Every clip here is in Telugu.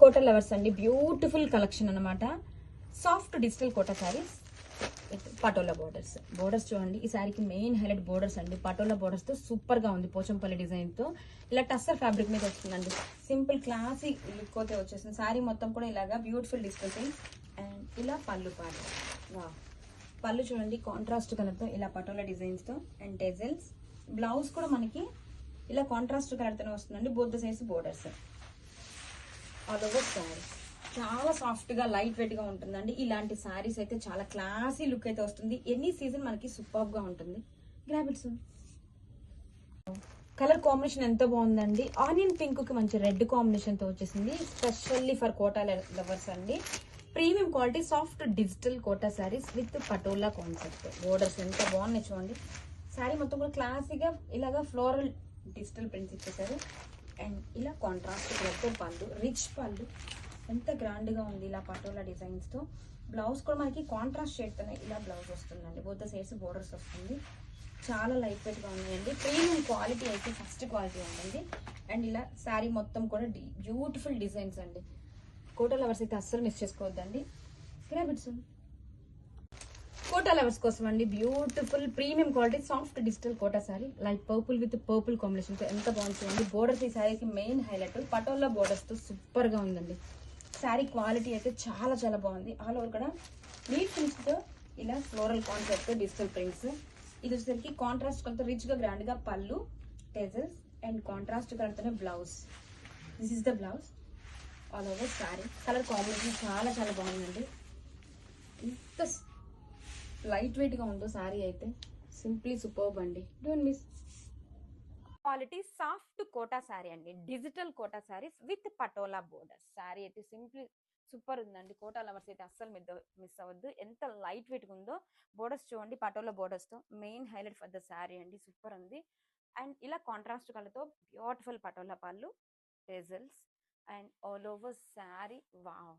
కోటా లవర్స్ అండి, బ్యూటిఫుల్ కలెక్షన్ అనమాట. Soft digital Kota saris with patola borders చూడండి. ఈ శారీకి మెయిన్ హైలైట్ బోర్డర్స్ అండి. పటోలా బోర్డర్స్ తో సూపర్ గా ఉంది. పోచంపల్లి డిజైన్ తో ఇలా టస్సర్ ఫ్యాబ్రిక్ మీద వస్తుందండి. సింపుల్ క్లాసీ లుక్ అయితే వచ్చేసింది. శారీ మొత్తం కూడా ఇలాగా బ్యూటిఫుల్ డిస్ప్లే అండ్ ఇలా పళ్ళు పళ్ళు చూడండి, కాంట్రాస్ట్ కలర్ తో ఇలా పటోలా డిజైన్స్ తో అండ్ టెజల్స్. బ్లౌజ్ కూడా మనకి ఇలా కాంట్రాస్ట్ కలర్ తోనే వస్తుందండి. Both the sides borders. All over sari చాలా సాఫ్ట్ గా లైట్ వెయిట్ గా ఉంటుందండి. ఇలాంటి శారీస్ అయితే చాలా క్లాసీ లుక్ అయితే వస్తుంది. ఎనీ సీజన్ మనకి సూపర్ గా ఉంటుంది. Grab it soon. Colour combination ఎంత బాగుందండి. ఆనియన్ పింక్ కి మంచి రెడ్ కాంబినేషన్ తో వచ్చేసింది. స్పెషల్లీ ఫర్ కోటా లవర్స్ అండి. Premium quality soft digital Kota saris with Patola concept. Borders ఎంత బాగున్నాయి చూడండి. శారీ మొత్తం కూడా క్లాసీగా ఇలాగా ఫ్లోరల్ డిజిటల్ ప్రింట్స్ ఇచ్చేసారు. అండ్ ఇలా కాంట్రాస్ట్ కలర్తో పళ్ళు, రిచ్ పళ్ళు ఎంత గ్రాండ్ గా ఉంది. ఇలా పటోలా డిజైన్స్ తో బ్లౌజ్ కూడా మనకి కాంట్రాస్ట్ షేడ్ తోనే ఇలా బ్లౌజ్ వస్తుందండి. బోత్ ద సైడ్స్ బోర్డర్స్ వస్తుంది. చాలా లైట్ వెయిట్ గా ఉన్నాయండి. ప్రీమియం క్వాలిటీ అయితే ఫస్ట్ క్వాలిటీ ఉంటుంది. అండ్ ఇలా శారీ మొత్తం కూడా బ్యూటిఫుల్ డిజైన్స్ అండి. కోటా లవర్స్ అయితే అస్సలు మిస్ చేసుకోవద్దండి. గ్రాబిట్స్ కోటా లవర్స్ కోసం అండి beautiful premium quality soft digital Kota sari. Light purple with purple combination తో ఎంత బాగుంటుందండి. బోర్డర్స్ ఈ శారీకి మెయిన్ హైలైట్. పటోలా బోర్డర్స్ తో సూపర్ గా ఉందండి. శారీ క్వాలిటీ అయితే చాలా చాలా బాగుంది. ఆల్ ఓవర్ కూడా నీట్ ప్రింట్స్ తో ఇలా ఫ్లోరల్ కాన్సెప్ట్ డిజిటల్ ప్రింట్స్. ఇది వచ్చేసరికి కాంట్రాస్ట్ కలర్ తో రిచ్ గా గ్రాండ్ గా పళ్ళు, టెజల్స్ అండ్ కాంట్రాస్ట్ కలర్ తోనే blouse. This is the blouse. All over sari colour combination చాలా చాలా బాగుందండి. ఇంత లైట్ వెయిట్ గా ఉందో శారీ అయితే సింప్లీ సూపర్బ్ అండి. Don't miss. Quality soft Kota sari అండి. Digital Kota saris with patola borders. Sari అయితే సింప్లీ సూపర్ ఉందండి. కోటా లవర్స్ అయితే అస్సలు మిస్ అవ్వద్దు. ఎంత లైట్ వెయిట్ ఉందో. బోర్డర్స్ చూడండి, పటోలా బోర్డర్స్ తో main highlight for the sari అండి. సూపర్ ఉంది. అండ్ ఇలా కాంట్రాస్ట్ కలర్ తో బ్యూటిఫుల్ పటోలా పళ్ళు, tassels and all over sari. Wow,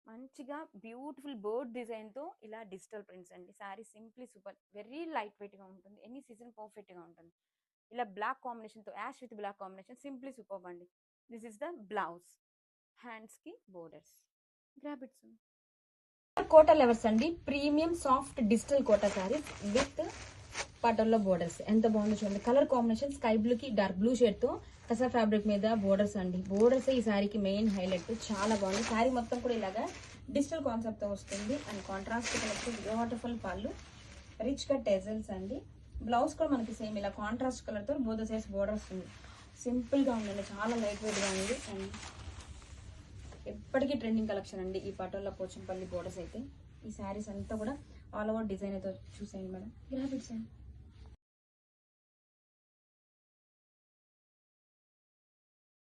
మంచిగా బ్యూటిఫుల్ బర్డ్ డిజైన్ తో ఇలా డిజిటల్ ప్రింట్స్ అండి. Sari simply super, very light weight గా ఉంటుంది. ఎనీ సీజన్ పర్ఫెక్ట్ గా ఉంటుంది. ఇలా బ్లాక్ కాంబినేషన్ తో ash with black combination simply super అండి. This is the blouse. Hands కి borders. Grab it soon. Kota lovers అండి, premium soft digital Kota saris with patola borders. ఎంత బాగుందో చూడండి. కలర్ కాంబినేషన్ స్కై బ్లూ కి డార్క్ బ్లూ షేడ్ తో కసా ఫ్యాబ్రిక్ మీద బోర్డర్స్ అండి. బోర్డర్స్ ఈ శారీకి మెయిన్ హైలైట్. చాలా బాగుంది. శారీ మొత్తం కూడా ఇలాగా డిజిటల్ కాన్సెప్ట్ తో వస్తుంది. అండ్ కాంట్రాస్ట్ కలర్ బ్యూటిఫుల్ పళ్ళు, రిచ్ గా టెజల్స్ అండి. బ్లౌజ్ కూడా మనకి సేమ్ ఇలా కాంట్రాస్ట్ కలర్ తో బోత్ సైడ్స్ బోర్డర్స్ ఉంది. సింపుల్ గా ఉందండి. చాలా లైట్ వెయిట్ గా ఉంది. అండ్ ఎప్పటికీ ట్రెండింగ్ కలెక్షన్ అండి ఈ పటోలా పోచంపల్లి బోర్డర్స్ అయితే. ఈ శారీస్ అంతా కూడా ఆల్ ఓవర్ డిజైన్ అయితే చూసేయండి మేడం. గ్రాఫిక్స్ అండి.